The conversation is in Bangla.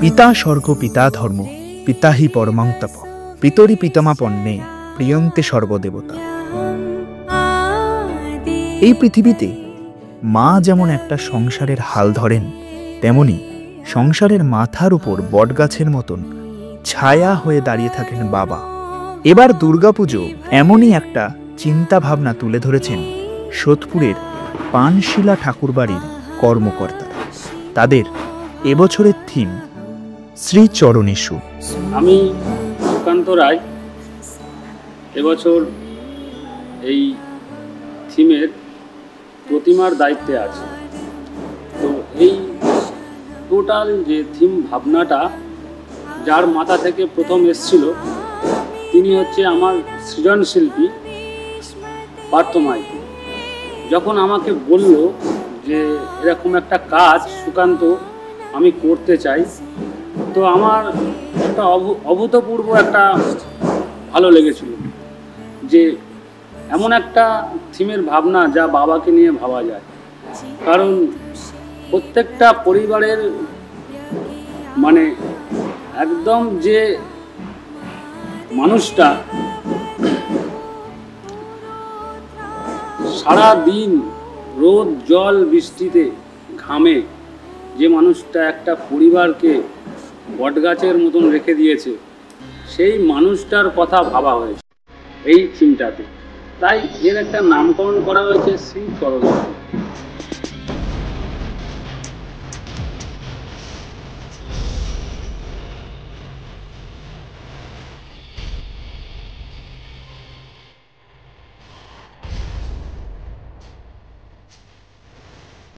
পিতা স্বর্গ পিতা ধর্ম, পিতা হি পরমাং তপ, পিতরি পিতামা পণ্যে প্রিয়ন্তে সর্বদেবতা। এই পৃথিবীতে মা যেমন একটা সংসারের হাল ধরেন, তেমনি সংসারের মাথার উপর বটগাছের মতন ছায়া হয়ে দাঁড়িয়ে থাকেন বাবা। এবার দুর্গাপুজো এমনই একটা চিন্তা ভাবনা তুলে ধরেছেন সোদপুরের পানশিলা ঠাকুরবাড়ির কর্মকর্তারা। তাদের এবছরের থিম শ্রীচরণেষু। আমি সুকান্ত রায় এবছর এই থিমের প্রতিমার দায়িত্বে আছি। তো এই টোটাল যে থিম ভাবনাটা যার মাথা থেকে প্রথম এসছিল তিনি হচ্ছে আমার সৃজনশিল্পী পার্থ মাইতি। যখন আমাকে বলল যে এরকম একটা কাজ সুকান্ত আমি করতে চাই, তো আমার একটা অভূতপূর্ব একটা ভালো লেগেছিল যে এমন একটা থিমের ভাবনা যা বাবাকে নিয়ে ভাবা যায়। কারণ প্রত্যেকটা পরিবারের মানে একদম যে মানুষটা সারা দিন রোদ জল বৃষ্টিতে ঘামে, যে মানুষটা একটা পরিবারকে বটগাছের মতন রেখে দিয়েছে, সেই মানুষটার কথা ভাবা হয়েছে এই থিমটাতে। তাই এর একটা নামকরণ করা হয়েছে শ্রীচরণেষু।